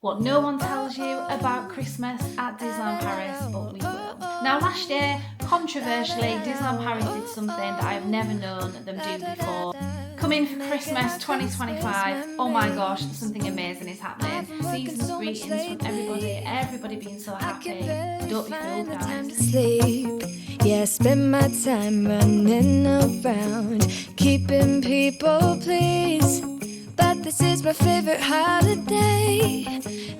What no one tells you about Christmas at Disneyland Paris, but we will. Now last year, controversially, Disneyland Paris did something that I have never known them do before. Coming for Christmas 2025, oh my gosh, something amazing is happening. Season's greetings from everybody being so happy. Don't be fooled, guys. Yeah, I spend my time running around, keeping people pleased. But this is my favorite holiday.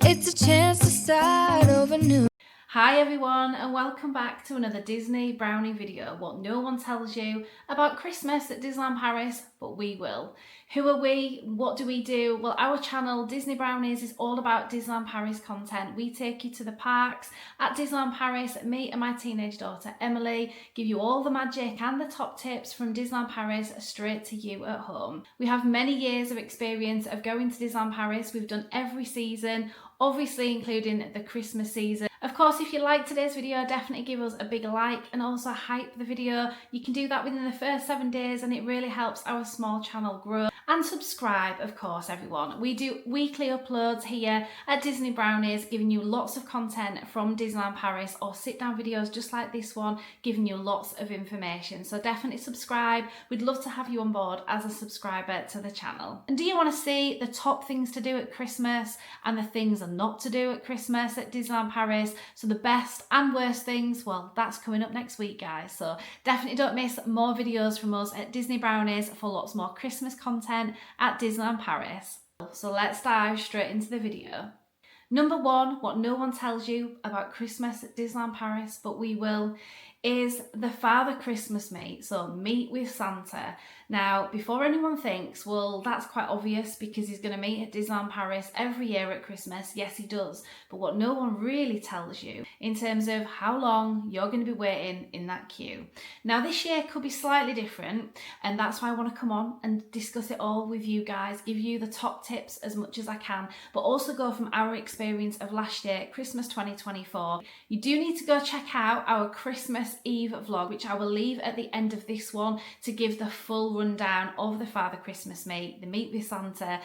It's a chance to start over new. Hi everyone, and welcome back to another Disney Brownie video. What no one tells you about Christmas at Disneyland Paris, but we will. Who are we? What do we do? Well, our channel, Disney Brownies, is all about Disneyland Paris content. We take you to the parks at Disneyland Paris. Me and my teenage daughter, Emily, give you all the magic and the top tips from Disneyland Paris straight to you at home. We have many years of experience of going to Disneyland Paris. We've done every season, obviously including the Christmas season. Of course, if you like today's video, definitely give us a big like and also hype the video. You can do that within the first 7 days and it really helps our small channel grow. And subscribe, of course, everyone. We do weekly uploads here at Disney Brownies, giving you lots of content from Disneyland Paris, or sit down videos just like this one, giving you lots of information. So definitely subscribe. We'd love to have you on board as a subscriber to the channel. And do you want to see the top things to do at Christmas and the things not to do at Christmas at Disneyland Paris? So the best and worst things, well, that's coming up next week, guys. So definitely don't miss more videos from us at Disney Brownies for lots more Christmas content at Disneyland Paris. So let's dive straight into the video. Number one, what no one tells you about Christmas at Disneyland Paris, but we will, is the Father Christmas meet. So meet with Santa. Now, before anyone thinks, well, that's quite obvious because he's going to meet at Disneyland Paris every year at Christmas. Yes, he does. But what no one really tells you in terms of how long you're going to be waiting in that queue. Now, this year could be slightly different, and that's why I want to come on and discuss it all with you guys, give you the top tips as much as I can, but also go from our experience of last year, Christmas 2024. You do need to go check out our Christmas Eve vlog, which I will leave at the end of this one to give the full rundown of the Father Christmas meet, the meet with Santa,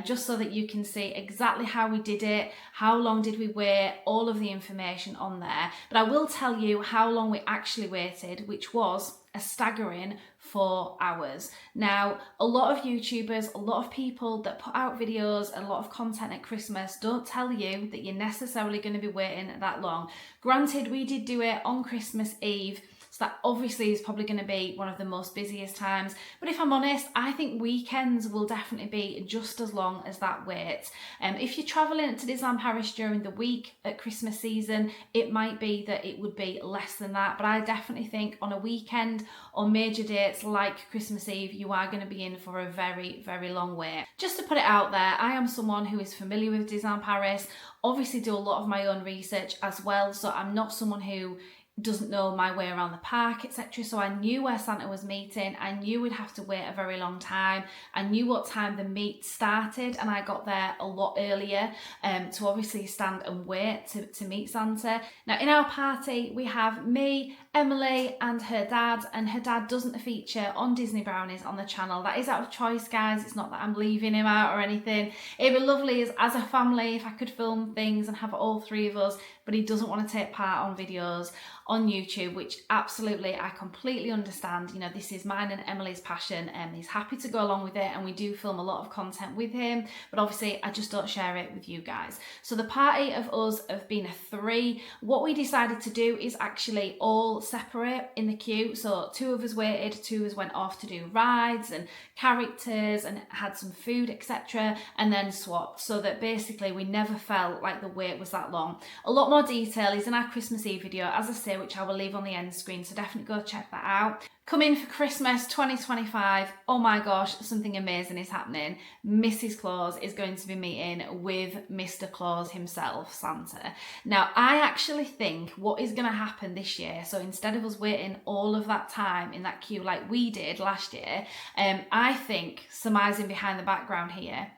just so that you can see exactly how we did it, how long did we wait, all of the information on there. But I will tell you how long we actually waited, which was a staggering 4 hours. Now, a lot of YouTubers, a lot of people that put out videos, a lot of content at Christmas don't tell you that you're necessarily going to be waiting that long. Granted, we did do it on Christmas Eve, so that obviously is probably going to be one of the most busiest times. But if I'm honest, I think weekends will definitely be just as long as that wait. If you're travelling to Disneyland Paris during the week at Christmas season, it might be that it would be less than that. But I definitely think on a weekend or major dates like Christmas Eve, you are going to be in for a very, very long wait. Just to put it out there, I am someone who is familiar with Disneyland Paris, obviously do a lot of my own research as well. So I'm not someone who doesn't know my way around the park, etc. So I knew where Santa was meeting. I knew we'd have to wait a very long time. I knew what time the meet started, and I got there a lot earlier to obviously stand and wait to meet Santa. Now in our party we have me, Emily and her dad doesn't feature on Disney Brownies on the channel. That is out of choice, guys. It's not that I'm leaving him out or anything. It'd be lovely as a family if I could film things and have all three of us, but he doesn't want to take part on videos on YouTube, which absolutely I completely understand. You know, this is mine and Emily's passion, and he's happy to go along with it, and we do film a lot of content with him, but obviously I just don't share it with you guys. So the party of us have been a 3. What we decided to do is actually all separate in the queue. So 2 of us waited, 2 of us went off to do rides and characters and had some food, etc., and then swapped, so that basically we never felt like the wait was that long. A lot more detail is in our Christmas Eve video, as I say, which I will leave on the end screen, so definitely go check that out. Coming for Christmas 2025, oh my gosh, something amazing is happening. Mrs. Claus is going to be meeting with Mr. Claus himself, Santa. Now, I actually think what is going to happen this year, so instead of us waiting all of that time in that queue like we did last year, I think, surmising behind the background here,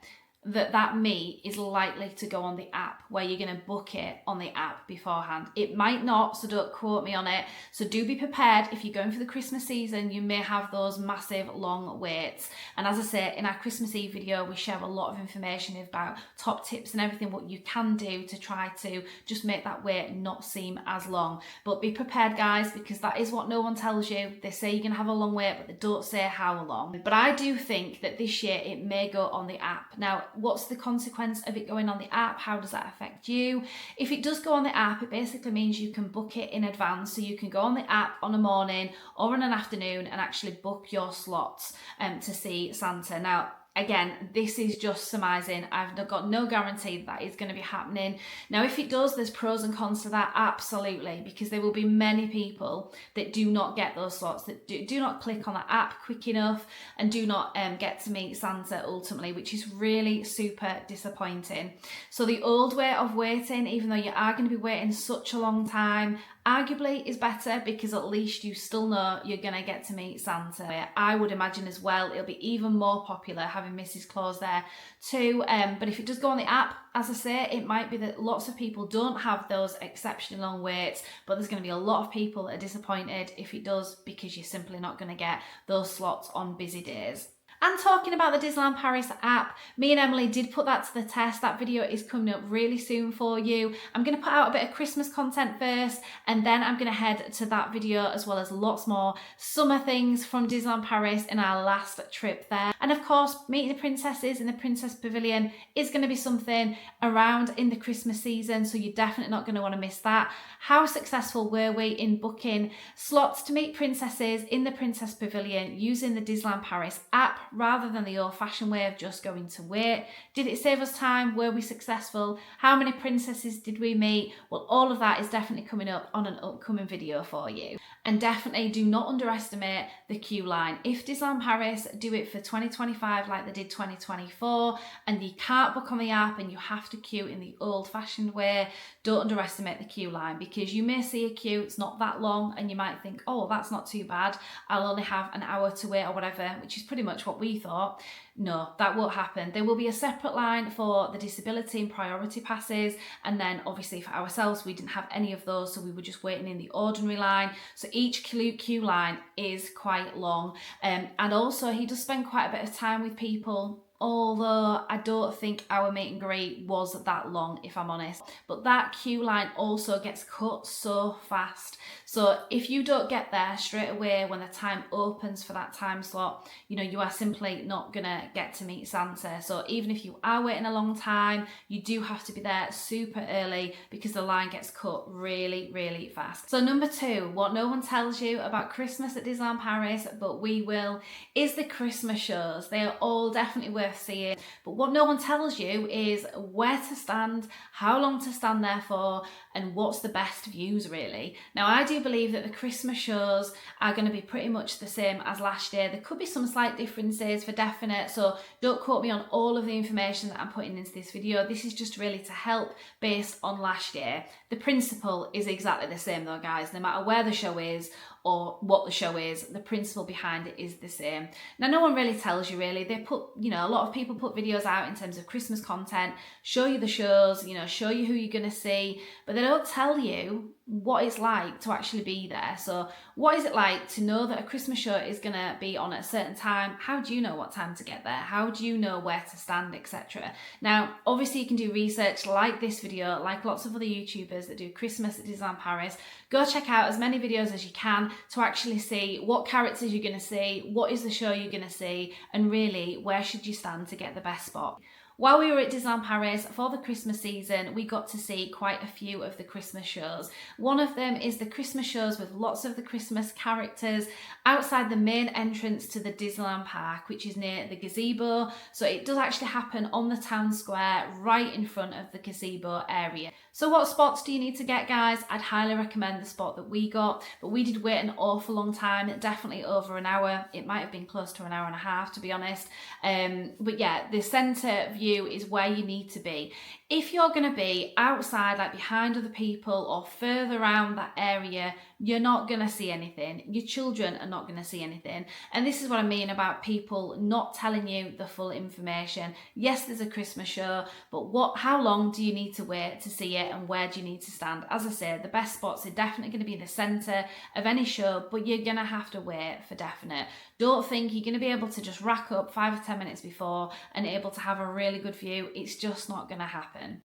that meet is likely to go on the app, where you're going to book it on the app beforehand. It might not, so don't quote me on it. So do be prepared. If you're going for the Christmas season, you may have those massive long waits. And as I say, in our Christmas Eve video, we share a lot of information about top tips and everything what you can do to try to just make that wait not seem as long. But be prepared, guys, because that is what no one tells you. They say you're going to have a long wait, but they don't say how long. But I do think that this year it may go on the app. Now, what's the consequence of it going on the app? How does that affect you? If it does go on the app, it basically means you can book it in advance. So you can go on the app on a morning or on an afternoon and actually book your slots to see Santa. Now, again, this is just surmising. I've got no guarantee that is going to be happening. Now, if it does, there's pros and cons to that, absolutely, because there will be many people that do not get those slots, that do not click on the app quick enough and do not get to meet Santa ultimately, which is really super disappointing. So the old way of waiting, even though you are going to be waiting such a long time, arguably is better, because at least you still know you're going to get to meet Santa. I would imagine as well it'll be even more popular having Mrs. Claus there too. But if it does go on the app, as I say, it might be that lots of people don't have those exceptionally long waits, but there's going to be a lot of people that are disappointed if it does, because you're simply not going to get those slots on busy days. And talking about the Disneyland Paris app, me and Emily did put that to the test. That video is coming up really soon for you. I'm going to put out a bit of Christmas content first, and then I'm going to head to that video, as well as lots more summer things from Disneyland Paris in our last trip there. And of course, meeting the princesses in the Princess Pavilion is going to be something around in the Christmas season, so you're definitely not going to want to miss that. How successful were we in booking slots to meet princesses in the Princess Pavilion using the Disneyland Paris app, rather than the old-fashioned way of just going to wait? Did it save us time? Were we successful? How many princesses did we meet? Well, all of that is definitely coming up on an upcoming video for you. And definitely do not underestimate the queue line. If Disneyland Paris do it for 2025 like they did 2024, and you can't book on the app and you have to queue in the old-fashioned way, don't underestimate the queue line, because you may see a queue, it's not that long, and you might think, oh, that's not too bad, I'll only have an hour to wait or whatever, which is pretty much what we thought. No, that won't happen. There will be a separate line for the disability and priority passes, and then obviously for ourselves, we didn't have any of those, so we were just waiting in the ordinary line. So each queue line is quite long, and also he does spend quite a bit of time with people, although I don't think our meet and greet was that long, if I'm honest. But that queue line also gets cut so fast. So if you don't get there straight away when the time opens for that time slot, you know, you are simply not gonna get to meet Santa. So even if you are waiting a long time, you do have to be there super early, because the line gets cut really, really fast. So number 2, what no one tells you about Christmas at Disneyland Paris, but we will, is the Christmas shows. They are all definitely worth seeing, but what no one tells you is where to stand, how long to stand there for, and what's the best views really. Now, I do believe that the Christmas shows are going to be pretty much the same as last year. There could be some slight differences for definite, so don't quote me on all of the information that I'm putting into this video. This is just really to help based on last year. The principle is exactly the same though, guys. No matter where the show is or what the show is, the principle behind it is the same. Now, no one really tells you really. They put, you know, a lot of people put videos out in terms of Christmas content, show you the shows, you know, show you who you're going to see, but they don't tell you what it's like to actually be there. So what is it like to know that a Christmas show is going to be on at a certain time? How do you know what time to get there? How do you know where to stand, etc.? Now, obviously you can do research like this video, like lots of other YouTubers that do Christmas at Disneyland Paris. Go check out as many videos as you can to actually see what characters you're going to see, what is the show you're going to see, and really where should you stand to get the best spot. While we were at Disneyland Paris for the Christmas season, we got to see quite a few of the Christmas shows. One of them is the Christmas shows with lots of the Christmas characters outside the main entrance to the Disneyland Park, which is near the gazebo. So it does actually happen on the town square, right in front of the gazebo area. So what spots do you need to get, guys? I'd highly recommend the spot that we got, but we did wait an awful long time, definitely over an hour. It might have been close to an hour and a half, to be honest. But yeah, the centre view is where you need to be. If you're going to be outside, like behind other people or further around that area, you're not going to see anything. Your children are not going to see anything. And this is what I mean about people not telling you the full information. Yes, there's a Christmas show, but how long do you need to wait to see it, and where do you need to stand? As I say, the best spots are definitely going to be in the centre of any show, but you're going to have to wait for definite. Don't think you're going to be able to just rack up 5 or 10 minutes before and able to have a really good view. It's just not going to happen.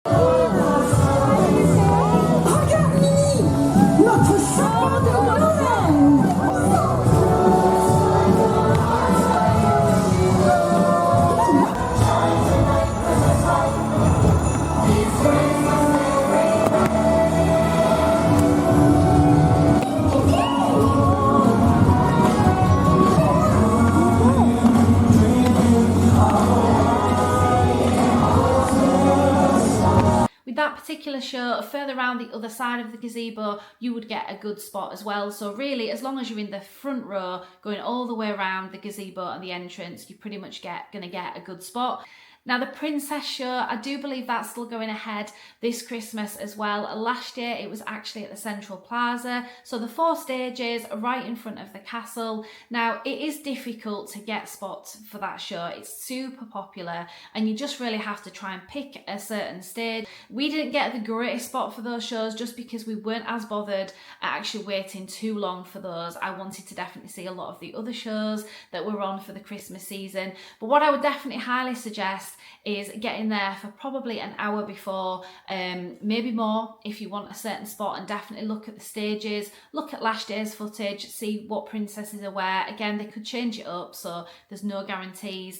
That particular show, further around the other side of the gazebo, you would get a good spot as well. So really, as long as you're in the front row, going all the way around the gazebo and the entrance, you're pretty much gonna get a good spot. Now, the Princess Show, I do believe that's still going ahead this Christmas as well. Last year, it was actually at the Central Plaza. So the 4 stages right in front of the castle. Now, it is difficult to get spots for that show. It's super popular and you just really have to try and pick a certain stage. We didn't get the greatest spot for those shows just because we weren't as bothered at actually waiting too long for those. I wanted to definitely see a lot of the other shows that were on for the Christmas season. But what I would definitely highly suggest is getting there for probably an hour before, maybe more if you want a certain spot, and definitely look at the stages, look at last year's footage, see what princesses are where. Again, they could change it up, so there's no guarantees,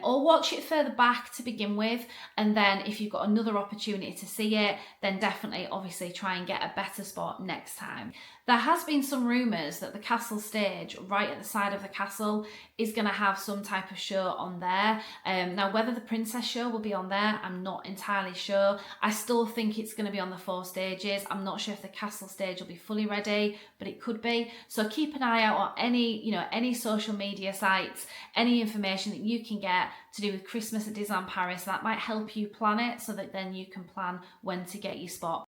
or watch it further back to begin with, and then if you've got another opportunity to see it, then definitely obviously try and get a better spot next time. There has been some rumours that the castle stage right at the side of the castle is going to have some type of show on there. Now, whether the Princess Show will be on there, I'm not entirely sure. I still think it's going to be on the 4 stages. I'm not sure if the castle stage will be fully ready, but it could be. So keep an eye out on any social media sites, any information that you can get to do with Christmas at Disneyland Paris. That might help you plan it so that then you can plan when to get your spot.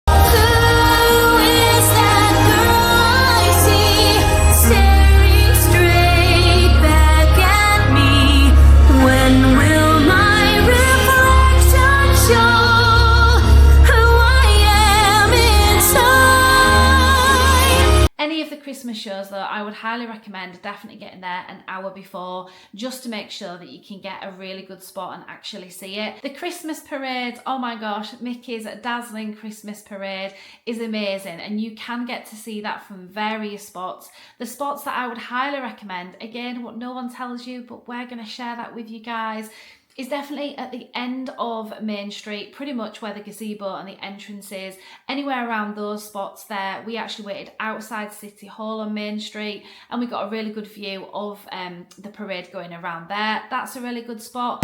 Any of the Christmas shows though, I would highly recommend definitely getting there an hour before, just to make sure that you can get a really good spot and actually see it. The Christmas parade, oh my gosh, Mickey's dazzling Christmas parade is amazing, and you can get to see that from various spots. The spots that I would highly recommend, again, what no one tells you, but we're going to share that with you guys, is definitely at the end of Main Street, pretty much where the gazebo and the entrance is. Anywhere around those spots there. We actually waited outside City Hall on Main Street and we got a really good view of the parade going around there. That's a really good spot.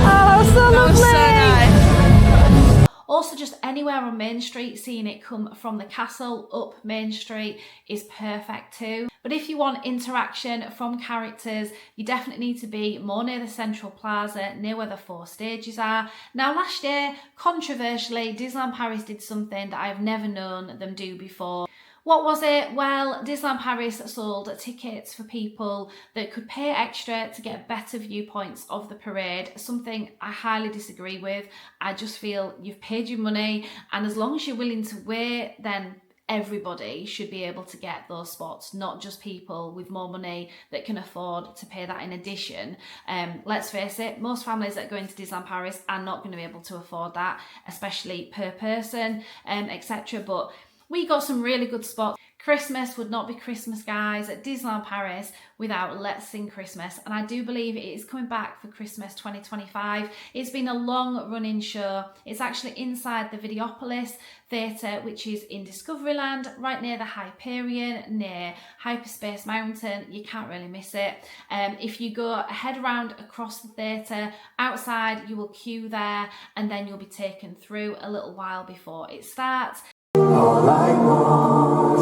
Oh, so lovely! So nice. Also, just anywhere on Main Street, seeing it come from the castle up Main Street is perfect too. But if you want interaction from characters, you definitely need to be more near the Central Plaza, near where the 4 stages are. Now, last year, controversially, Disneyland Paris did something that I've never known them do before. What was it? Well, Disneyland Paris sold tickets for people that could pay extra to get better viewpoints of the parade, something I highly disagree with. I just feel you've paid your money, and as long as you're willing to wait, then everybody should be able to get those spots, not just people with more money that can afford to pay that in addition. Let's face it, most families that go into Disneyland Paris are not going to be able to afford that, especially per person, etc. But we got some really good spots. Christmas would not be Christmas, guys, at Disneyland Paris without Let's Sing Christmas. And I do believe it is coming back for Christmas 2025. It's been a long running show. It's actually inside the Videopolis Theatre, which is in Discoveryland, right near the Hyperion, near Hyperspace Mountain. You can't really miss it. If you go head around across the theatre, outside you will queue there, and then you'll be taken through a little while before it starts. All I want,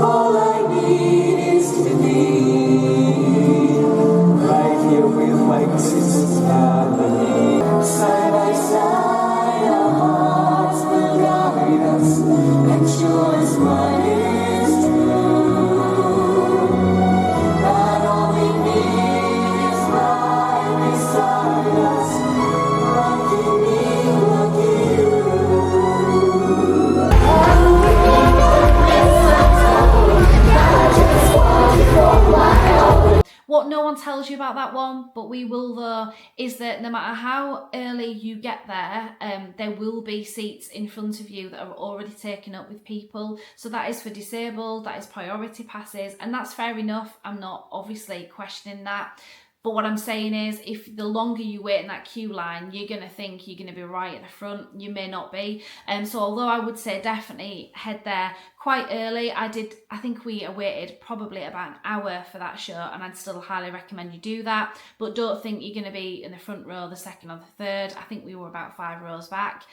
all I need is to be right here with my Christmas family, side by side. tells you about that one, but we will though, is that no matter how early you get there, there will be seats in front of you that are already taken up with people. So that is for disabled, that is priority passes, and that's fair enough. I'm not obviously questioning that. But what I'm saying is, if the longer you wait in that queue line, you're going to think you're going to be right at the front. You may not be. So although I would say definitely head there quite early, I think we waited probably about an hour for that show, and I'd still highly recommend you do that. But don't think you're going to be in the front row, the second or the third. I think we were about 5 rows back.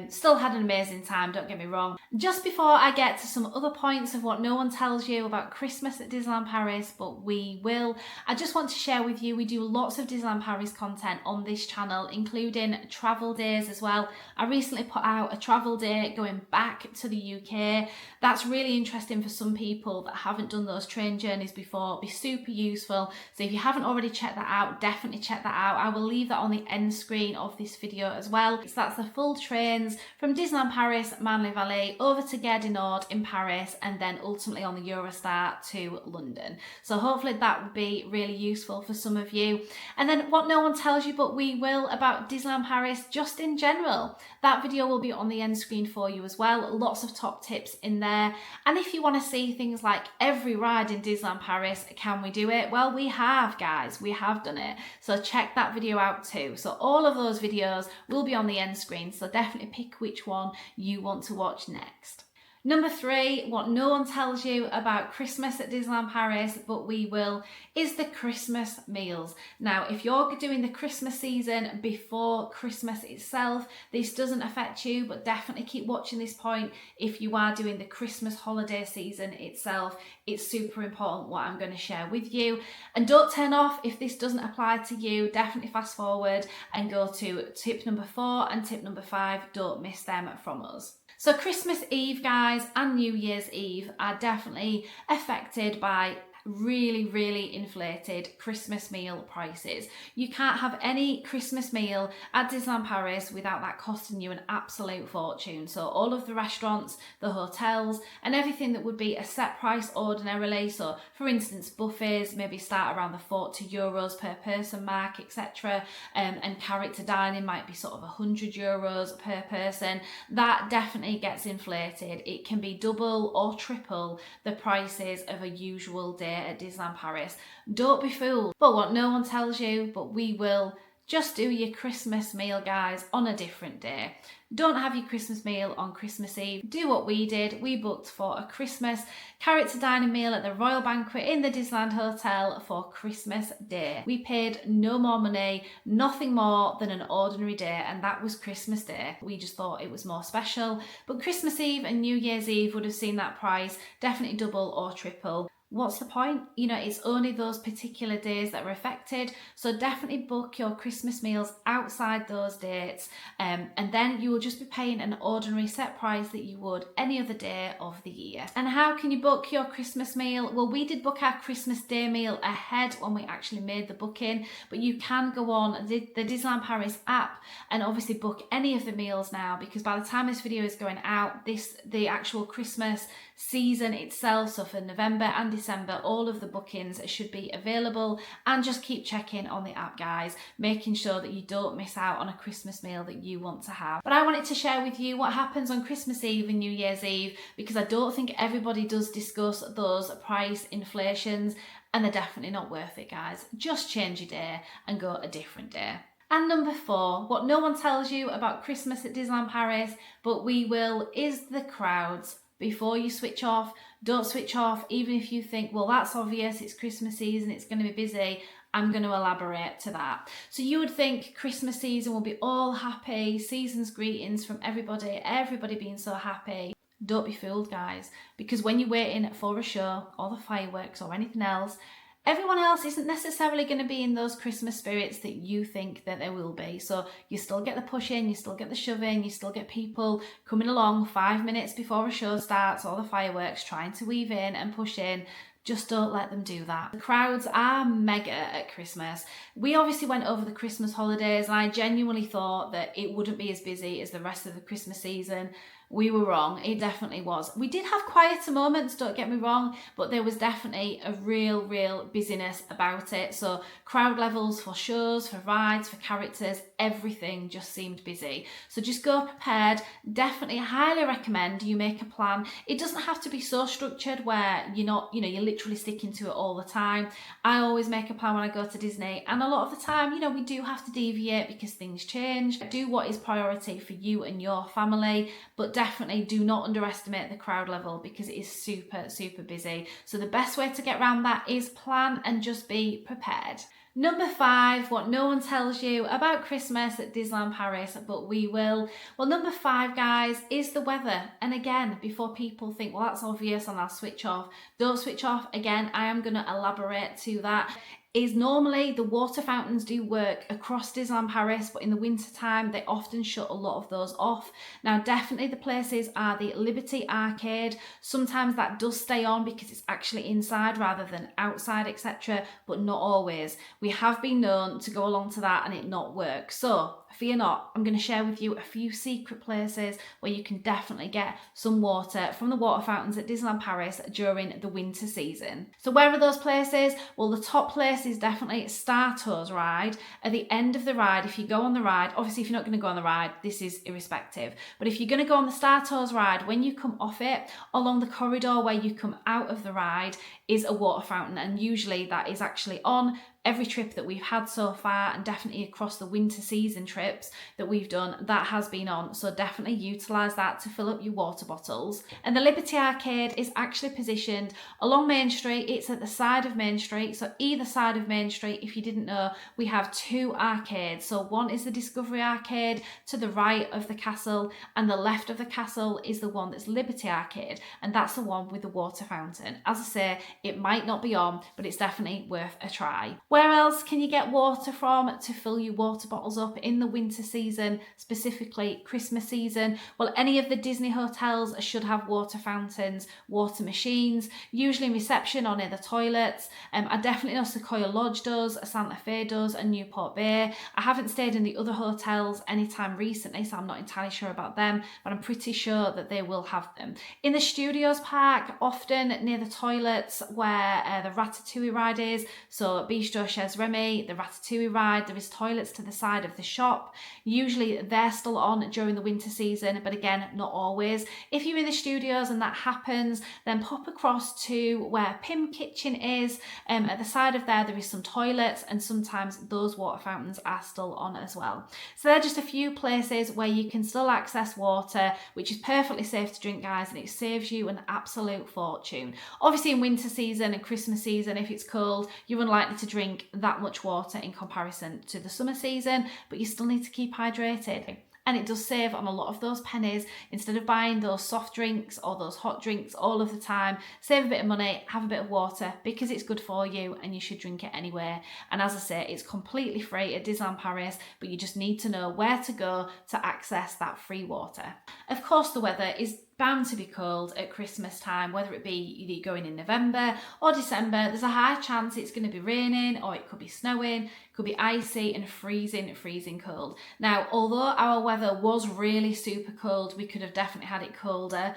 Still had an amazing time, don't get me wrong. Just before I get to some other points of what no one tells you about Christmas at Disneyland Paris, but we will, I just want to share with you, we do lots of Disneyland Paris content on this channel, including travel days as well. I recently put out a travel day going back to the UK. That's really interesting for some people that haven't done those train journeys before. It'll be super useful. So if you haven't already checked that out, definitely check that out. I will leave that on the end screen of this video as well. So that's the full trains from Disneyland Paris, Manly Valley, over to Gare du Nord in Paris, and then ultimately on the Eurostar to London. So hopefully that would be really useful for some of you. And then what no one tells you, but we will, about Disneyland Paris just in general. That video will be on the end screen for you as well. Lots of top tips in there. And if you want to see things like every ride in Disneyland Paris, can we do it? Well, we have, guys. We have done it. So check that video out too. So all of those videos will be on the end screen. So definitely pick which one you want to watch next. Number 3, what no one tells you about Christmas at Disneyland Paris, but we will, is the Christmas meals. Now, if you're doing the Christmas season before Christmas itself, this doesn't affect you, but definitely keep watching this point. If you are doing the Christmas holiday season itself, it's super important what I'm going to share with you. And don't turn off if this doesn't apply to you. Definitely fast forward and go to tip number 4 and tip number 5. Don't miss them from us. So Christmas Eve, guys, and New Year's Eve are definitely affected by really inflated Christmas meal prices. You can't have any Christmas meal at Disneyland Paris without that costing you an absolute fortune. So all of the restaurants, the hotels, and everything that would be a set price ordinarily, so for instance buffets maybe start around the €40 per person mark, etc., and character dining might be sort of €100 per person. That definitely gets inflated. It can be double or triple the prices of a usual day at Disneyland Paris. Don't be fooled. But what no one tells you, but we will, just do your Christmas meal, guys, on a different day. Don't have your Christmas meal on Christmas Eve. Do what we did. We booked for a Christmas character dining meal at the Royal Banquet in the Disneyland Hotel for Christmas Day. We paid no more money, nothing more than an ordinary day, and that was Christmas Day. We just thought it was more special. But Christmas Eve and New Year's Eve would have seen that price definitely double or triple. What's the point? You know, it's only those particular days that are affected. So definitely book your Christmas meals outside those dates. And then you will just be paying an ordinary set price that you would any other day of the year. And how can you book your Christmas meal? Well, we did book our Christmas Day meal ahead when we actually made the booking, but you can go on the Disneyland Paris app and obviously book any of the meals now, because by the time this video is going out, the actual Christmas season itself, so for November and December, all of the bookings should be available. And just keep checking on the app, guys, making sure that you don't miss out on a Christmas meal that you want to have. But I wanted to share with you what happens on Christmas Eve and New Year's Eve, because I don't think everybody does discuss those price inflations, and they're definitely not worth it, guys. Just change your day and go a different day. And number 4, what no one tells you about Christmas at Disneyland Paris, but we will, is the crowds. Before you switch off, don't switch off, even if you think, well, that's obvious, it's Christmas season, it's going to be busy. I'm going to elaborate to that. So you would think Christmas season will be all happy, season's greetings from everybody being so happy. Don't be fooled, guys, because when you're waiting for a show or the fireworks or anything else, everyone else isn't necessarily going to be in those Christmas spirits that you think that they will be. So you still get the pushing, you still get the shoving, you still get people coming along 5 minutes before a show starts or the fireworks trying to weave in and push in. Just don't let them do that. The crowds are mega at Christmas. We obviously went over the Christmas holidays, and I genuinely thought that it wouldn't be as busy as the rest of the Christmas season. We were wrong, it definitely was. We did have quieter moments, don't get me wrong, but there was definitely a real busyness about it. So crowd levels for shows, for rides, for characters, everything just seemed busy. So just go prepared. Definitely highly recommend you make a plan. It doesn't have to be so structured where you're not, you're literally sticking to it all the time. I always make a plan when I go to Disney, and a lot of the time, we do have to deviate because things change. Do what is priority for you and your family, but definitely do not underestimate the crowd level because it is super busy. So the best way to get around that is plan and just be prepared. Number 5, what no one tells you about Christmas at Disneyland Paris, but we will. Well, number 5, guys, is the weather. And again, before people think, well, that's obvious and I'll switch off, don't switch off. Again, I am going to elaborate to that. Is normally the water fountains do work across Disneyland Paris, but in the winter time they often shut a lot of those off. Now definitely the places are the Liberty Arcade. Sometimes that does stay on because it's actually inside rather than outside, etc., but not always. We have been known to go along to that and it not work. So fear not, I'm going to share with you a few secret places where you can definitely get some water from the water fountains at Disneyland Paris during the winter season. So where are those places? Well, the top place is definitely Star Tours ride. At the end of the ride, if you go on the ride, obviously if you're not going to go on the ride, this is irrespective, but if you're going to go on the Star Tours ride, when you come off it, along the corridor where you come out of the ride is a water fountain, and usually that is actually on every trip that we've had so far, and definitely across the winter season trips that we've done, that has been on. So definitely utilise that to fill up your water bottles. And the Liberty Arcade is actually positioned along Main Street. It's at the side of Main Street. So either side of Main Street, if you didn't know, we have 2 arcades. So one is the Discovery Arcade to the right of the castle, and the left of the castle is the one that's Liberty Arcade, and that's the one with the water fountain. As I say, it might not be on, but it's definitely worth a try. Where else can you get water from to fill your water bottles up in the winter season, specifically Christmas season? Well, any of the Disney hotels should have water fountains, water machines, usually in reception or near the toilets. I definitely know Sequoia Lodge does, Santa Fe does, and Newport Bay. I haven't stayed in the other hotels anytime recently, so I'm not entirely sure about them, but I'm pretty sure that they will have them. In the Studios Park, often near the toilets where the Ratatouille ride is, so Bistro Chez Remy, the Ratatouille ride, there is toilets to the side of the shop. Usually they're still on during the winter season, but again, not always. If you're in the studios and that happens, then pop across to where Pim Kitchen is. At the side of there is some toilets, and sometimes those water fountains are still on as well. So they're just a few places where you can still access water, which is perfectly safe to drink, guys, and it saves you an absolute fortune. Obviously in winter season and Christmas season, if it's cold, you're unlikely to drink that much water in comparison to the summer season, but you still need to keep hydrated. And it does save on a lot of those pennies. Instead of buying those soft drinks or those hot drinks all of the time, save a bit of money, have a bit of water, because it's good for you and you should drink it anyway. And as I say, it's completely free at Disneyland Paris, but you just need to know where to go to access that free water. Of course, the weather is bound to be cold at Christmas time, whether it be either going in November or December. There's a high chance it's going to be raining, or it could be snowing, could be icy and freezing cold. Now, although our weather was really super cold, we could have definitely had it colder.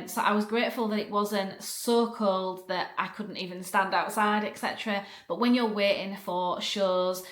So I was grateful that it wasn't so cold that I couldn't even stand outside, etc. But when you're waiting for shows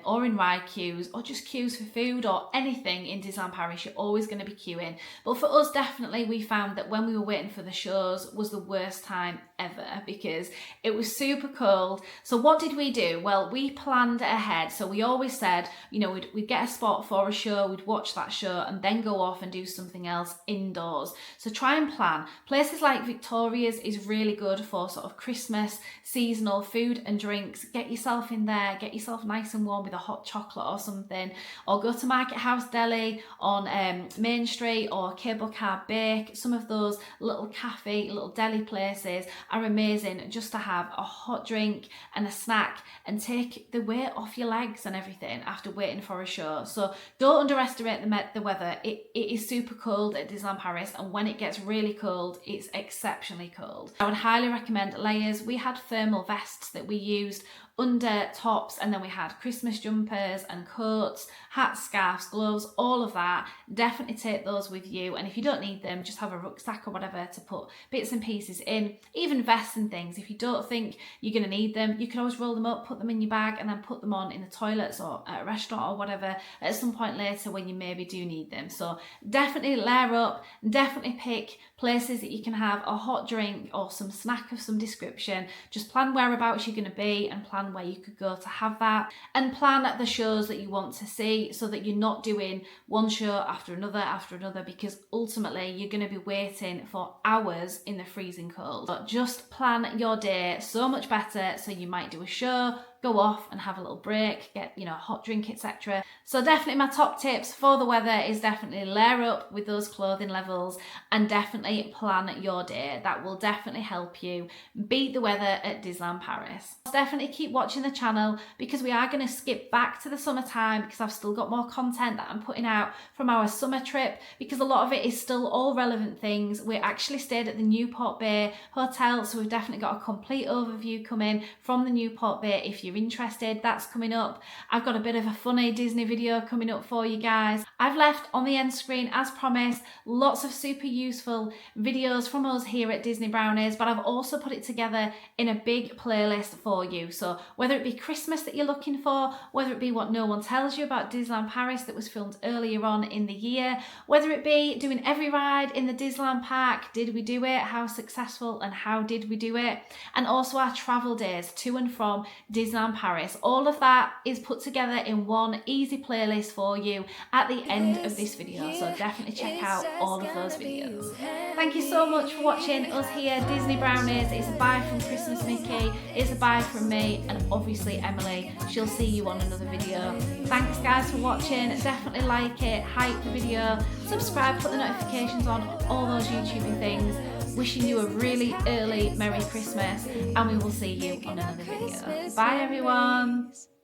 or in ride queues or just queues for food or anything in Disneyland Paris, you're always going to be queuing. But for us, definitely, we found that when we were waiting for the shows was the worst time ever because it was super cold. So what did we do? Well, we planned ahead. So we always said, we'd get a spot for a show, we'd watch that show and then go off and do something else indoors. So try and plan. Places like Victoria's is really good for sort of Christmas seasonal food and drinks. Get yourself in there, get yourself nice and warm with a hot chocolate or something, or go to Market House Deli on Main Street or Cable Car Bake. Some of those little cafe, little deli places are amazing just to have a hot drink and a snack and take the weight off your legs and everything after waiting for a show. So don't underestimate the weather. It is super cold at Disneyland Paris, and when it gets really cold, it's exceptionally cold. I would highly recommend layers. We had thermal vests that we used under tops, and then we had Christmas jumpers and coats, hats, scarves, gloves, all of that. Definitely take those with you, and if you don't need them, just have a rucksack or whatever to put bits and pieces in. Even vests and things, if you don't think you're going to need them, you can always roll them up, put them in your bag, and then put them on in the toilets or at a restaurant or whatever at some point later when you maybe do need them. So definitely layer up, definitely pick places that you can have a hot drink or some snack of some description. Just plan whereabouts you're going to be and plan where you could go to have that, and plan the shows that you want to see so that you're not doing one show after another, because ultimately you're going to be waiting for hours in the freezing cold. But just plan your day so much better. So you might do a show, go off and have a little break, get, you know, a hot drink, etc. So definitely my top tips for the weather is definitely layer up with those clothing levels and definitely plan your day. That will definitely help you beat the weather at Disneyland Paris. Definitely keep watching the channel, because we are going to skip back to the summertime, because I've still got more content that I'm putting out from our summer trip, because a lot of it is still all relevant things. We actually stayed at the Newport Bay Hotel, so we've definitely got a complete overview coming from the Newport Bay. If you're interested, that's coming up. I've got a bit of a funny Disney video coming up for you guys. I've left on the end screen, as promised, lots of super useful videos from us here at Disney Brownies, but I've also put it together in a big playlist for you. So whether it be Christmas that you're looking for, whether it be what no one tells you about Disneyland Paris that was filmed earlier on in the year, whether it be doing every ride in the Disneyland park, did we do it, how successful and how did we do it, and also our travel days to and from Disneyland Paris. All of that is put together in one easy playlist for you at the end of this video, so definitely check out all of those videos. Thank you so much for watching us here, Disney Brownies. It's a bye from Christmas Mickey, it's a bye from me, and obviously Emily. She'll see you on another video. Thanks guys for watching. Definitely like it, hype the video, subscribe, put the notifications on, all those YouTubey things. Wishing you a really early Merry Christmas, and we will see you on another video. Bye everyone.